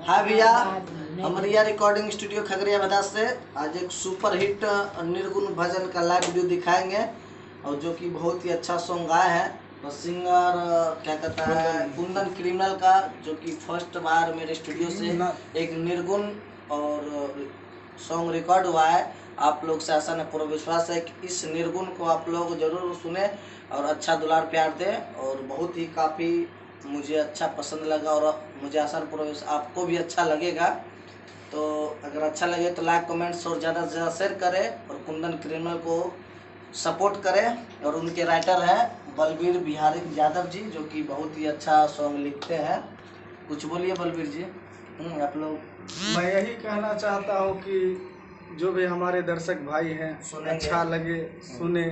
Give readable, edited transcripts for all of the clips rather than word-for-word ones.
हाँ भैया, हमारिया recording studio Khagaria मैदान से आज एक सुपर हिट निर्गुण भजन का लाइव वीडियो दिखाएंगे और जो कि बहुत ही अच्छा सॉन्ग गाए हैं और सिंगर क्या कहता है कुंदन क्रिमिनल का, जो कि फर्स्ट बार मेरे स्टूडियो से एक निर्गुण और सॉन्ग रिकॉर्ड हुआ है। आप लोग से आशा है पूरा विश्वास है कि इस निर्गुण को आप लोग जरूर सुने और अच्छा दुलार प्यार दें और बहुत ही काफ़ी मुझे अच्छा पसंद लगा और मुझे आशा पूरा आपको भी अच्छा लगेगा। तो अगर अच्छा लगे तो लाइक कमेंट्स और ज़्यादा से ज़्यादा शेयर करें और कुंदन क्रिमिनल को सपोर्ट करें। और उनके राइटर है बलबीर बिहारी यादव जी, जो कि बहुत ही अच्छा सॉन्ग लिखते हैं। कुछ बोलिए बलबीर जी। आप लोग। मैं यही कहना चाहता हूँ कि जो भी हमारे दर्शक भाई हैं अच्छा लगे सुने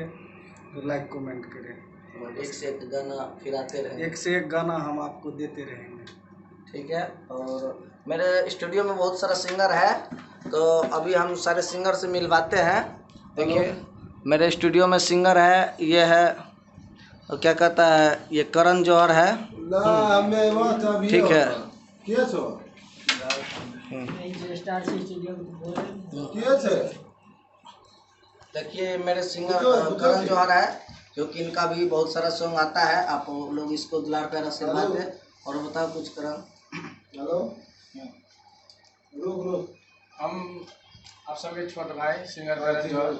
तो लाइक कमेंट करें और एक से एक गाना फिर आते रहेंगे, एक से एक गाना हम आपको देते रहेंगे। ठीक है। और मेरे स्टूडियो में बहुत सारा सिंगर है, तो अभी हम सारे सिंगर से मिलवाते हैं। देखिए मेरे स्टूडियो में सिंगर है, ये है और क्या कहता है ये करण जौहर है, ठीक है। देखिए मेरे सिंगर करण जौहर है, जो कि इनका भी बहुत सारा सॉन्ग आता है। आप लोग इसको दुलार प्यार आशीर्वाद दें। और बताओ कुछ करण। हेलो हम आप सबके छोटे भाई सिंगर करण जौहर।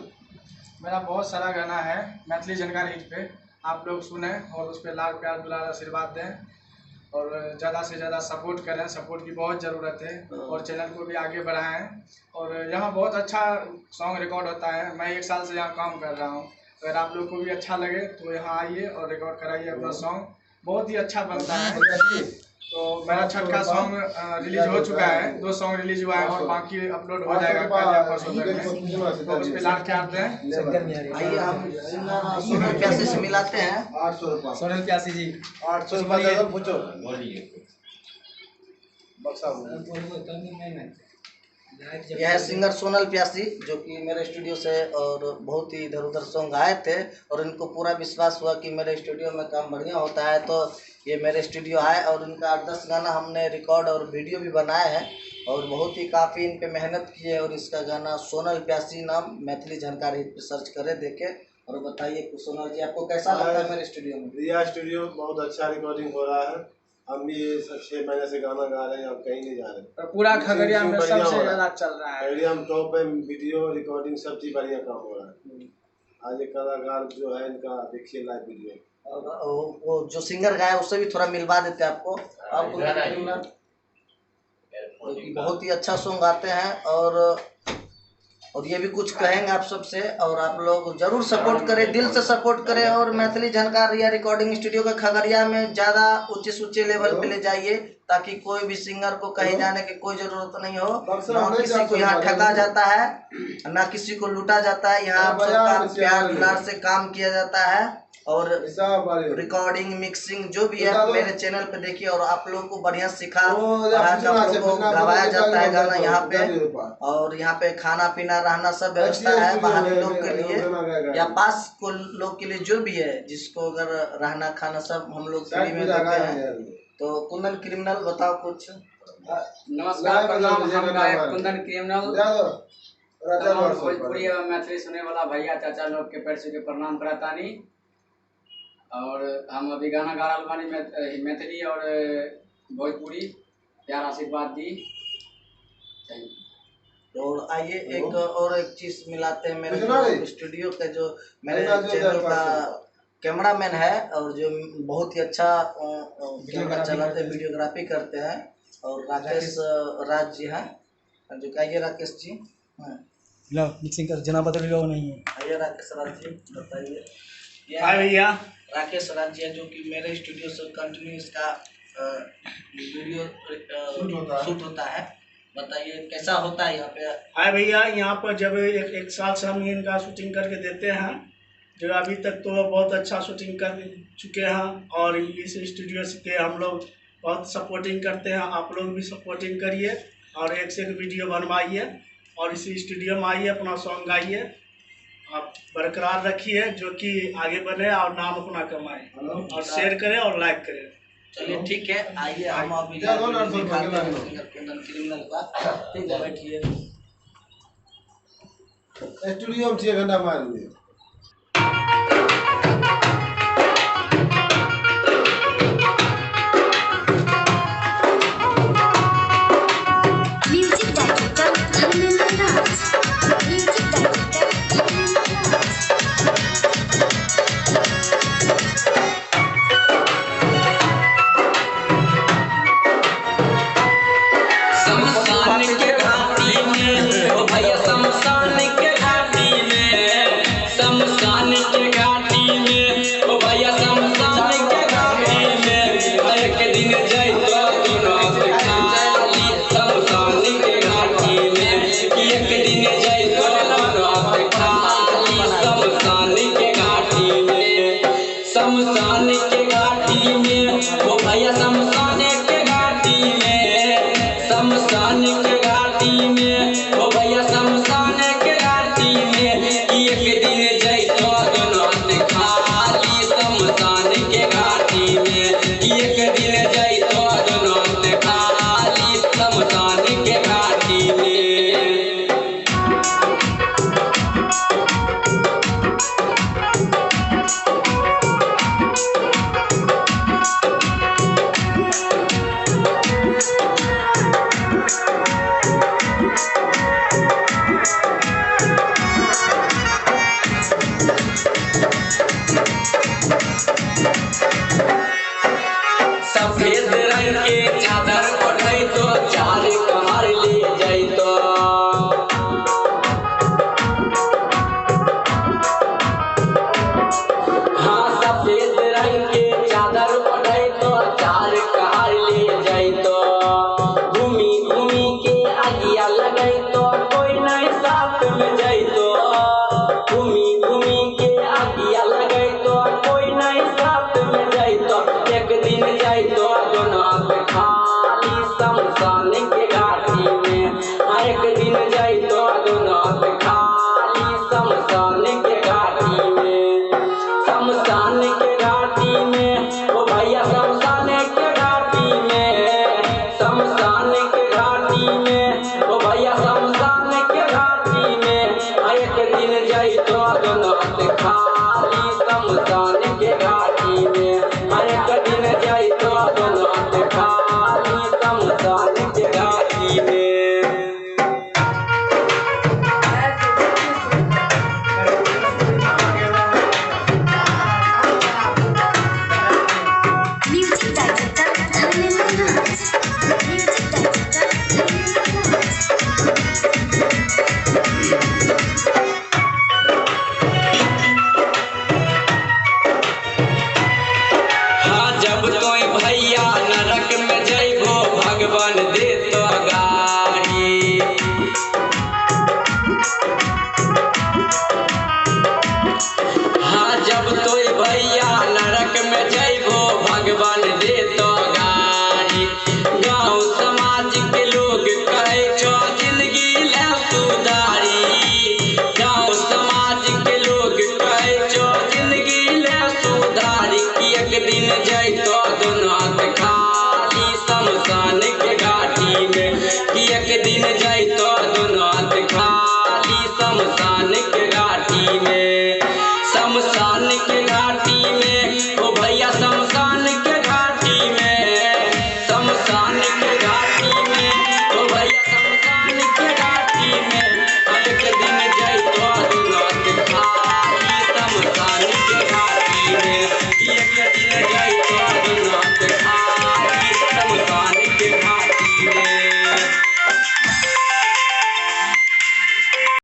मेरा बहुत सारा गाना है मैथिली जानकारी हिट पे, आप लोग सुने और उस पर लाल प्यार दुलार आशीर्वाद दें और ज़्यादा से ज़्यादा सपोर्ट करें। सपोर्ट की बहुत ज़रूरत है और चैनल को भी आगे बढ़ाएं। और यहाँ बहुत अच्छा सॉन्ग रिकॉर्ड होता है, मैं 1 साल से यहाँ काम कर रहा हूँ। अगर आप लोग को भी अच्छा लगे तो यहाँ आइए और रिकॉर्ड कराइए अपना सॉन्ग, बहुत ही अच्छा बनता है। तो मेरा छठा सॉन्ग रिलीज हो चुका है, 2 सॉन्ग रिलीज हुआ है और बाकी अपलोड हो जाएगा कल या परसों तक में। तो उस पर लाल प्यार दें। आइए हम सिंगर सोनल प्यासी से मिलाते हैं। 800 रुपये सोनल प्यासी जी, 800 रुपये पूछो। यह है सिंगर सोनल प्यासी, जो कि मेरे स्टूडियो से और बहुत ही इधर उधर सॉन्ग आए थे और इनको पूरा विश्वास हुआ कि मेरे स्टूडियो में काम बढ़िया होता है, तो ये मेरे स्टूडियो आए और इनका 8-10 गाना हमने रिकॉर्ड और वीडियो भी बनाए हैं और बहुत ही काफ़ी इन पे मेहनत की है। और इसका गाना सोनल प्यासी नाम मैथिली जानकारी हिट पे सर्च करें, देखें और बताइए सोनल जी आपको कैसा लगता है मेरे स्टूडियो में। रिया स्टूडियो बहुत अच्छा रिकॉर्डिंग हो रहा है। हम भी 6 महीने से गाना गा रहे हैं, अब कहीं नहीं जा रहे। पूरा खगड़िया में सबसे ज्यादा चल रहा है, खगड़िया में टॉप है, वीडियो रिकॉर्डिंग सब चीज बढ़िया काम हो रहा है। आज एक कलाकार जो है इनका देखिए लाइव वीडियो, वो जो सिंगर गाया उससे भी थोड़ा मिलवा देते हैं आपको। आप बहुत ही अच्छा सॉन्ग गाते हैं और ये भी कुछ कहेंगे आप सबसे। और आप लोग जरूर सपोर्ट करें, दिल से सपोर्ट करें और मैथिली जानकारी या रिकॉर्डिंग स्टूडियो का खगड़िया में ज़्यादा ऊंचे लेवल पे ले जाइए, ताकि कोई भी सिंगर को कहीं जाने की कोई ज़रूरत नहीं हो। ना किसी को यहाँ ठगा जाता है, ना किसी को लूटा जाता है। यहाँ आप सबका प्यार दुलार से काम किया जाता है और रिकॉर्डिंग मिक्सिंग जो भी है मेरे चैनल पे देखिए। और आप लोगों को बढ़िया सिखा पढ़ा के आप लोगों को गवाया जाता है गाना यहाँ पे। और यहाँ पे खाना पीना रहना सब व्यवस्था है बाहरी लोग के लिए या पास को लोग के लिए, जो भी है जिसको अगर रहना खाना सब हम लोग फ्री में देते हैं। तो कुंदन क्रिमिनल बताओ कुछ। नमस्कार प्रणाम, हम गायक कुंदन क्रिमिनल भोजपुरी एवं मैथिली सुने वाला भैया चाचा लोग के पैर के प्रणाम करातानी। और हम अभी गाना गा रहा बानी मैथिली और भोजपुरी, प्यार आशीर्वाद दी। और आइए एक चीज मिलाते हैं। मेरे स्टूडियो के जो मेरे चैनल का कैमरामैन है और जो बहुत ही अच्छा चलाते हैं, वीडियोग्राफी करते हैं, और राकेश राज जी हैं। जो आइए राकेश जी, मिक्सिंग कर जना बदल नहीं है। आइए राकेश राज जी बताइए। हाय भैया, राकेश राज जी जो कि मेरे स्टूडियो से कंटिन्यू इसका वीडियो शूट होता है, बताइए कैसा होता है यहाँ पे। हाय भैया, यहाँ पर जब एक साल से हम इनका शूटिंग करके देते हैं, जो अभी तक तो बहुत अच्छा शूटिंग कर चुके हैं और इस स्टूडियो के हम लोग बहुत सपोर्टिंग करते हैं। आप लोग भी सपोर्टिंग करिए और एक से एक वीडियो बनवाइए और इसी स्टूडियो में आइए, अपना सॉन्ग गाइए, आप बरकरार रखिए जो कि आगे बढ़े और नाम अपना कमाए। और शेयर करें और लाइक करें। चलिए ठीक है, आइए हम अभी क्या दो ना, दिखाते हैं दो। सिंगर कुंदन क्रिमिनल का। ठीक है, बैठिए। स्टूडियो में 6 घंटा मार दिए। म्यूजिक डायरेक्टर धर्मेंद्र राज। म्यूजिक डायरेक्टर धर्मेंद्र राज। शमशान के घाटी में ओ भैया, शमशान के घाटी में, शमशान के घाटी में ओ भैया, शमशान के घाटी में एक दिन जइतो दोनों हाथ खाली, शमशान के घाटी में कि एक दिन जइतो दोनों हाथ खाली, शमशान के घाटी में, शमशान के घाटी में ओ भैया, शमशान के घाटी में, शमशान के घाटी में